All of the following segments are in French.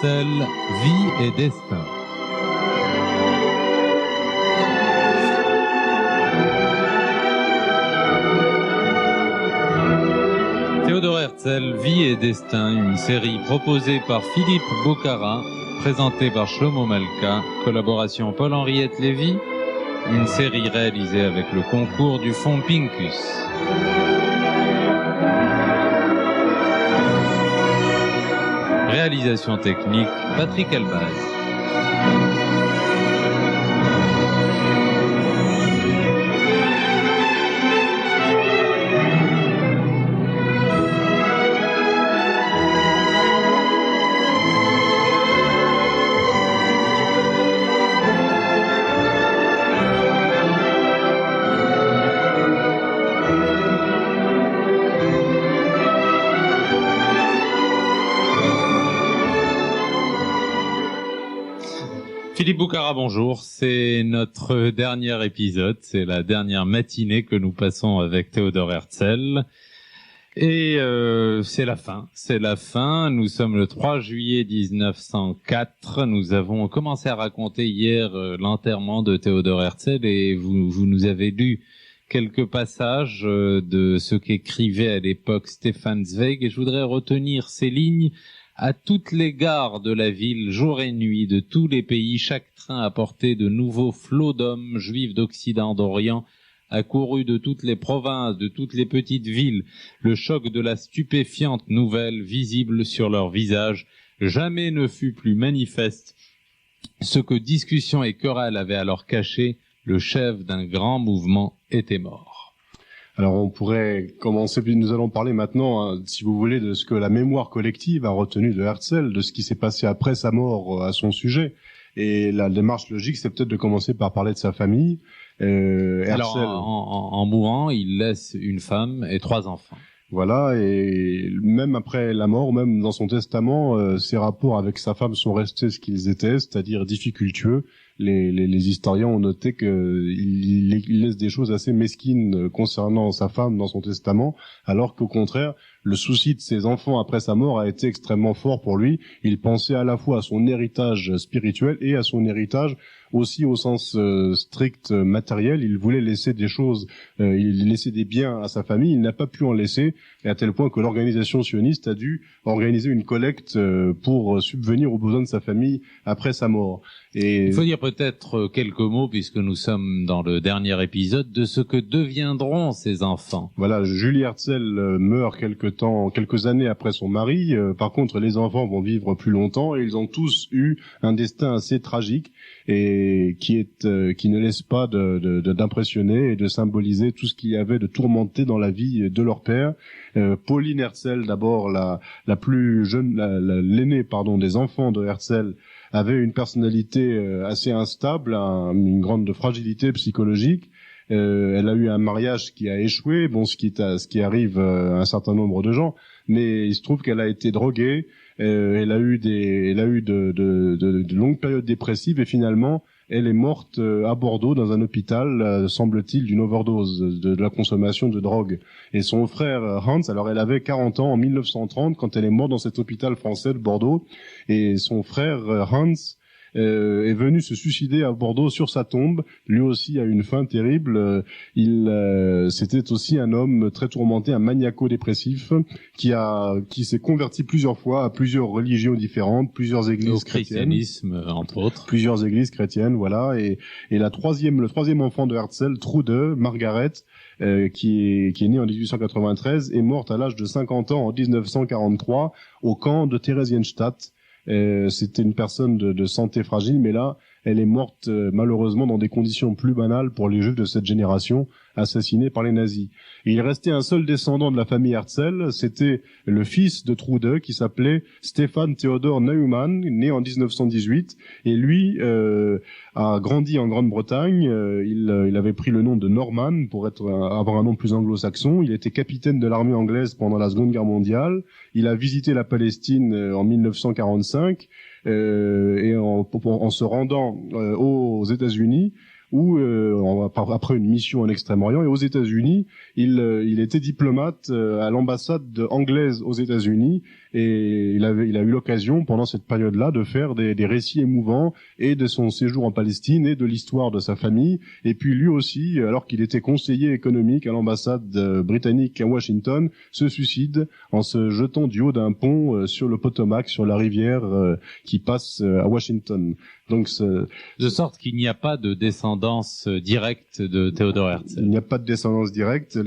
Herzl, Vie et destin. Théodore Herzl, Vie et destin, une série proposée par Philippe Bocara, présentée par Shlomo Malka, collaboration Paul-Henriette Lévy, une série réalisée avec le concours du Fonds Pincus. Réalisation technique, Patrick Elbaz. Philippe Bocara, bonjour. C'est notre dernier épisode, c'est la dernière matinée que nous passons avec Théodore Herzl. Et c'est la fin. Nous sommes le 3 juillet 1904. Nous avons commencé à raconter hier l'enterrement de Théodore Herzl et vous nous avez lu quelques passages de ce qu'écrivait à l'époque Stefan Zweig. Et je voudrais retenir ces lignes. À toutes les gares de la ville, jour et nuit, de tous les pays, chaque train apportait de nouveaux flots d'hommes, juifs d'Occident, d'Orient, accourus de toutes les provinces, de toutes les petites villes. Le choc de la stupéfiante nouvelle, visible sur leurs visages, jamais ne fut plus manifeste. Ce que discussion et querelle avaient alors caché, le chef d'un grand mouvement était mort. Alors on pourrait commencer, puis nous allons parler maintenant, si vous voulez, de ce que la mémoire collective a retenu de Herzl, de ce qui s'est passé après sa mort à son sujet. Et la démarche logique, c'est peut-être de commencer par parler de sa famille. Herzl, alors, en mourant, il laisse une femme et 3 enfants. Voilà, et même après la mort, même dans son testament, ses rapports avec sa femme sont restés ce qu'ils étaient, c'est-à-dire difficultueux. Les historiens ont noté qu'il laisse des choses assez mesquines concernant sa femme dans son testament, alors qu'au contraire, le souci de ses enfants après sa mort a été extrêmement fort pour lui. Il pensait à la fois à son héritage spirituel et à son héritage aussi au sens strict matériel. Il voulait laisser des choses, il laissait des biens à sa famille, il n'a pas pu en laisser, et à tel point que l'organisation sioniste a dû organiser une collecte pour subvenir aux besoins de sa famille après sa mort. Et il faut dire peut-être quelques mots, puisque nous sommes dans le dernier épisode, de ce que deviendront ces enfants. Voilà, Julie Herzl meurt quelques années après son mari. Par contre, les enfants vont vivre plus longtemps et ils ont tous eu un destin assez tragique et qui ne laisse pas d'impressionner et de symboliser tout ce qu'il y avait de tourmenté dans la vie de leur père. Pauline Herzl, d'abord la plus jeune, l'aînée des enfants de Herzl, avait une personnalité assez instable, une grande fragilité psychologique. Elle a eu un mariage qui a échoué, ce qui arrive à un certain nombre de gens, mais il se trouve qu'elle a été droguée, elle a eu de longues périodes dépressives et finalement elle est morte à Bordeaux dans un hôpital, semble-t-il, d'une overdose de la consommation de drogue. Et son frère Hans, alors elle avait 40 ans en 1930 quand elle est morte dans cet hôpital français de Bordeaux, et son frère Hans est venu se suicider à Bordeaux sur sa tombe. Lui aussi a eu une fin terrible. C'était aussi un homme très tourmenté, un maniaco-dépressif qui s'est converti plusieurs fois à plusieurs religions différentes, plusieurs églises chrétiennes. Au christianisme, entre autres. Plusieurs églises chrétiennes, voilà. Et le troisième enfant de Herzl, Trude, Margaret, qui est née en 1893, est morte à l'âge de 50 ans en 1943 au camp de Theresienstadt. C'était une personne de santé fragile, mais là, elle est morte malheureusement dans des conditions plus banales pour les juifs de cette génération, assassinés par les nazis. Et il restait un seul descendant de la famille Herzl, c'était le fils de Trude qui s'appelait Stefan Theodor Neumann, né en 1918, et lui a grandi en Grande-Bretagne. Il avait pris le nom de Norman pour avoir un nom plus anglo-saxon. Il était capitaine de l'armée anglaise pendant la Seconde Guerre mondiale. Il a visité la Palestine en 1945 et en se rendant aux États-Unis, où après une mission en Extrême-Orient et aux États-Unis, il était diplomate à l'ambassade anglaise aux États-Unis, et il a eu l'occasion pendant cette période-là de faire des récits émouvants et de son séjour en Palestine et de l'histoire de sa famille. Et puis lui aussi, alors qu'il était conseiller économique à l'ambassade britannique à Washington, se suicide en se jetant du haut d'un pont sur le Potomac, sur la rivière qui passe à Washington. Donc, de sorte qu'il n'y a pas de descendance directe de Théodore Herzl. Il n'y a pas de descendance directe.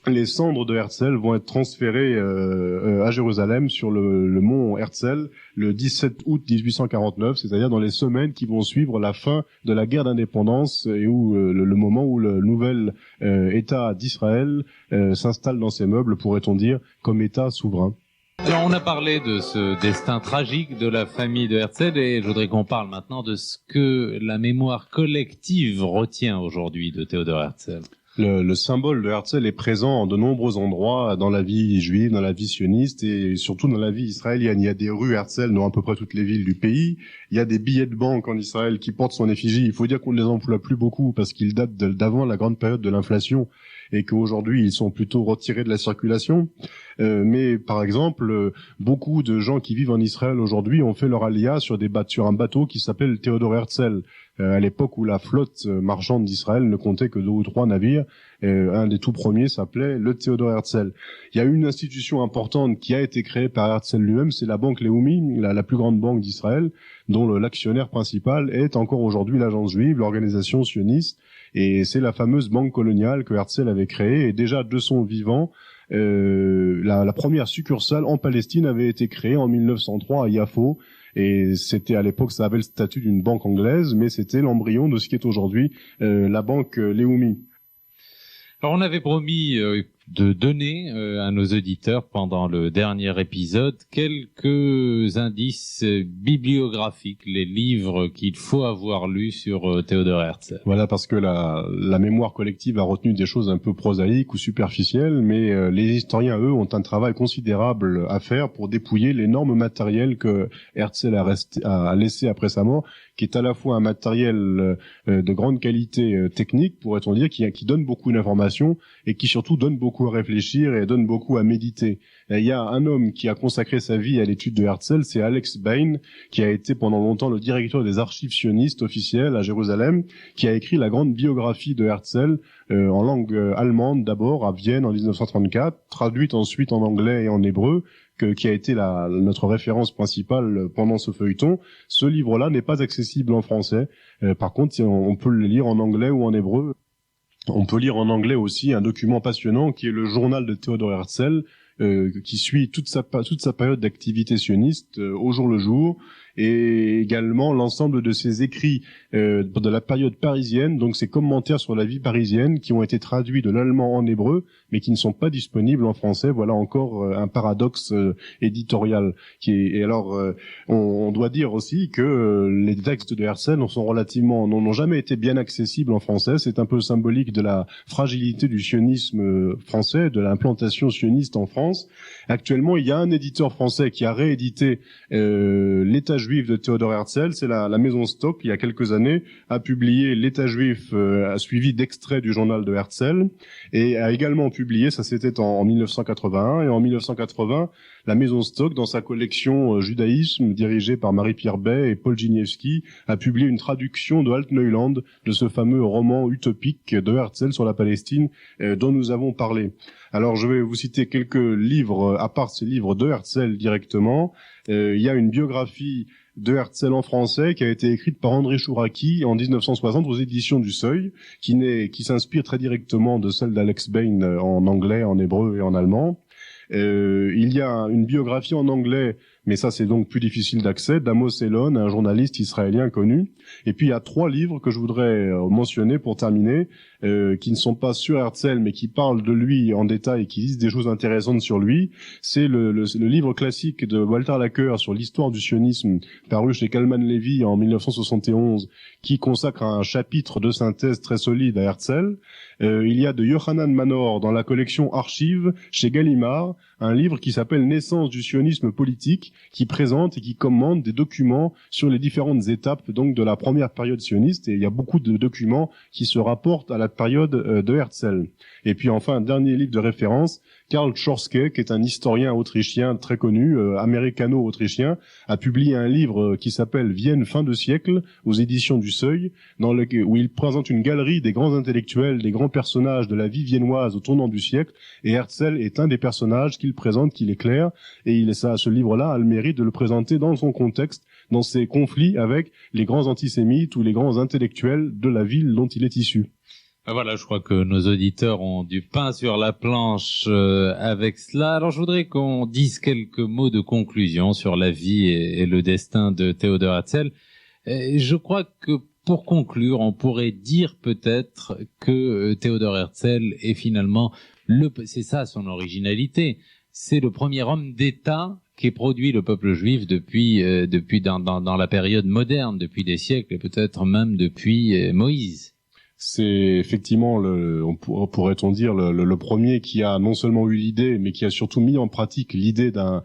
Les cendres de Herzl vont être transférées à Jérusalem sur le mont Herzl le 17 août 1849, c'est-à-dire dans les semaines qui vont suivre la fin de la guerre d'indépendance et où le moment où le nouvel État d'Israël s'installe dans ses meubles, pourrait-on dire, comme État souverain. Alors, on a parlé de ce destin tragique de la famille de Herzl et je voudrais qu'on parle maintenant de ce que la mémoire collective retient aujourd'hui de Théodore Herzl. Le symbole de Herzl est présent en de nombreux endroits dans la vie juive, dans la vie sioniste et surtout dans la vie israélienne. Il y a des rues Herzl dans à peu près toutes les villes du pays. Il y a des billets de banque en Israël qui portent son effigie. Il faut dire qu'on ne les emploie plus beaucoup parce qu'ils datent d'avant la grande période de l'inflation et qu'aujourd'hui ils sont plutôt retirés de la circulation. Mais par exemple, beaucoup de gens qui vivent en Israël aujourd'hui ont fait leur alia sur un bateau qui s'appelle Théodore Herzl. À l'époque où la flotte marchande d'Israël ne comptait que 2 ou 3 navires, un des tout premiers s'appelait le Théodore Herzl. Il y a une institution importante qui a été créée par Herzl lui-même, c'est la banque Leumi, la plus grande banque d'Israël, dont l'actionnaire principal est encore aujourd'hui l'agence juive, l'organisation sioniste, et c'est la fameuse banque coloniale que Herzl avait créée, et déjà de son vivant, la première succursale en Palestine avait été créée en 1903 à Yafo, et c'était à l'époque, ça avait le statut d'une banque anglaise, mais c'était l'embryon de ce qui est aujourd'hui la banque Leumi. Alors on avait promis de donner à nos auditeurs pendant le dernier épisode quelques indices bibliographiques, les livres qu'il faut avoir lus sur Théodore Herzl. Voilà, parce que la mémoire collective a retenu des choses un peu prosaïques ou superficielles, mais les historiens, eux, ont un travail considérable à faire pour dépouiller l'énorme matériel que Herzl a laissé après sa mort, qui est à la fois un matériel de grande qualité technique, pourrait-on dire, qui donne beaucoup d'informations et qui surtout donne beaucoup à réfléchir et donne beaucoup à méditer. Et il y a un homme qui a consacré sa vie à l'étude de Herzl, c'est Alex Bain, qui a été pendant longtemps le directeur des archives sionistes officielles à Jérusalem, qui a écrit la grande biographie de Herzl en langue allemande d'abord à Vienne en 1934, traduite ensuite en anglais et en hébreu, qui a été notre référence principale pendant ce feuilleton. Ce livre-là n'est pas accessible en français. Par contre, on peut le lire en anglais ou en hébreu. On peut lire en anglais aussi un document passionnant qui est le journal de Théodore Herzl, qui suit toute sa période d'activité sioniste au jour le jour, et également l'ensemble de ses écrits de la période parisienne, donc ses commentaires sur la vie parisienne qui ont été traduits de l'allemand en hébreu, mais qui ne sont pas disponibles en français. Voilà encore un paradoxe éditorial. Et alors, on doit dire aussi que les textes de Herzl n'ont jamais été bien accessibles en français. C'est un peu symbolique de la fragilité du sionisme français, de l'implantation sioniste en France. Actuellement, il y a un éditeur français qui a réédité l'État juif de Théodore Herzl, c'est la maison Stock, il y a quelques années, a publié l'État juif suivi d'extraits du journal de Herzl, et a également publié, ça c'était en 1981, et en 1980, la maison Stock, dans sa collection Judaïsme, dirigée par Marie-Pierre Bay et Paul Giniewski, a publié une traduction de Altneuland, de ce fameux roman utopique de Herzl sur la Palestine, dont nous avons parlé. Alors je vais vous citer quelques livres, à part ces livres de Herzl directement. Il y a une biographie de Herzl en français qui a été écrite par André Chouraki en 1960 aux éditions du Seuil, qui s'inspire très directement de celle d'Alex Bain en anglais, en hébreu et en allemand. Il y a une biographie en anglais, mais ça c'est donc plus difficile d'accès, d'Amos Elon, un journaliste israélien connu. Et puis il y a 3 livres que je voudrais mentionner pour terminer, qui ne sont pas sur Herzl, mais qui parlent de lui en détail et qui disent des choses intéressantes sur lui. C'est le livre classique de Walter Laqueur sur l'histoire du sionisme, paru chez Kalman Levy en 1971, qui consacre un chapitre de synthèse très solide à Herzl. Il y a de Yohanan Manor dans la collection Archives chez Gallimard, un livre qui s'appelle Naissance du sionisme politique, qui présente et qui commande des documents sur les différentes étapes donc de la première période sioniste, et il y a beaucoup de documents qui se rapportent à la période de Herzl. Et puis enfin un dernier livre de référence, Karl Tschorske, qui est un historien autrichien très connu, américano-autrichien, a publié un livre qui s'appelle Vienne fin de siècle aux éditions du Seuil, où il présente une galerie des grands intellectuels, des grands personnages de la vie viennoise au tournant du siècle, et Herzl est un des personnages qu'il présente, qu'il éclaire, et ce livre-là a le mérite de le présenter dans son contexte, dans ses conflits avec les grands antisémites ou les grands intellectuels de la ville dont il est issu. Voilà, je crois que nos auditeurs ont du pain sur la planche avec cela. Alors je voudrais qu'on dise quelques mots de conclusion sur la vie et le destin de Theodor Herzl. Et je crois que pour conclure, on pourrait dire peut-être que Theodor Herzl est finalement c'est ça son originalité. C'est le premier homme d'État qu'ait produit le peuple juif depuis dans la période moderne, depuis des siècles et peut-être même depuis Moïse. C'est effectivement pourrait-on dire le premier qui a non seulement eu l'idée, mais qui a surtout mis en pratique l'idée d'un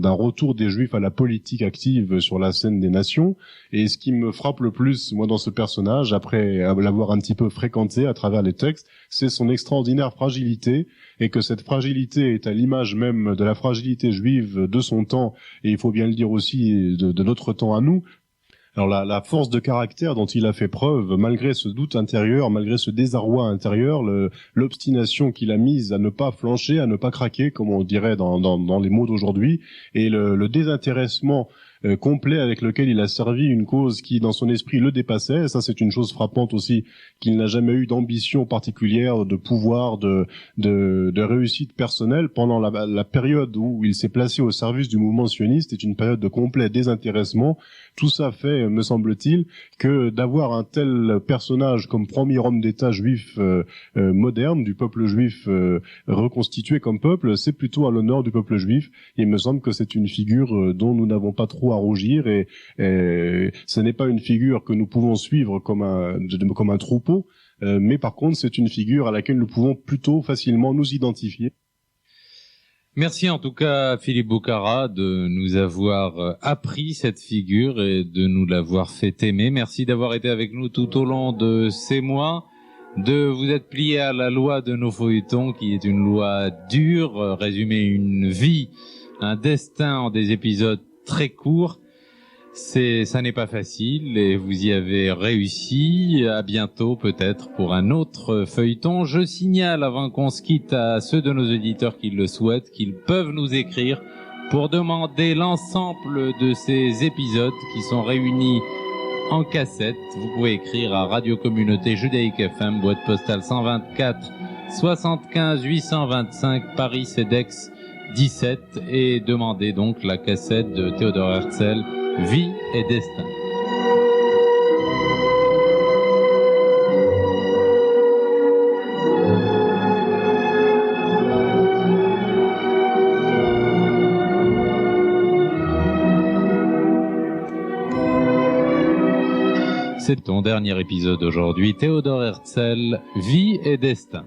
retour des Juifs à la politique active sur la scène des nations. Et ce qui me frappe le plus, moi, dans ce personnage, après l'avoir un petit peu fréquenté à travers les textes, c'est son extraordinaire fragilité, et que cette fragilité est à l'image même de la fragilité juive de son temps, et il faut bien le dire aussi de notre temps à nous. Alors la force de caractère dont il a fait preuve, malgré ce doute intérieur, malgré ce désarroi intérieur, l'obstination qu'il a mise à ne pas flancher, à ne pas craquer, comme on dirait dans les mots d'aujourd'hui, et le désintéressement complet avec lequel il a servi une cause qui, dans son esprit, le dépassait. Et ça, c'est une chose frappante aussi, qu'il n'a jamais eu d'ambition particulière, de pouvoir, de réussite personnelle. Pendant la période où il s'est placé au service du mouvement sioniste, est une période de complet désintéressement. Tout ça fait, me semble-t-il, que d'avoir un tel personnage comme premier homme d'État juif moderne, du peuple juif reconstitué comme peuple, c'est plutôt à l'honneur du peuple juif. Il me semble que c'est une figure dont nous n'avons pas trop à rougir, et ce n'est pas une figure que nous pouvons suivre comme un troupeau, mais par contre c'est une figure à laquelle nous pouvons plutôt facilement nous identifier. Merci en tout cas Philippe Boukhara de nous avoir appris cette figure et de nous l'avoir fait aimer. Merci d'avoir été avec nous tout au long de ces mois, de vous être plié à la loi de nos feuilletons, qui est une loi dure, résumer une vie, un destin en des épisodes très courts. Ça n'est pas facile et vous y avez réussi. À bientôt peut-être pour un autre feuilleton. Je signale avant qu'on se quitte à ceux de nos auditeurs qui le souhaitent qu'ils peuvent nous écrire pour demander l'ensemble de ces épisodes qui sont réunis en cassette. Vous pouvez écrire à Radio Communauté Judaïque FM, boîte postale 124 75 825 Paris CEDEX 17, et demander donc la cassette de Theodor Herzl, Vie et destin. C'est ton dernier épisode aujourd'hui, Theodor Herzl, Vie et destin.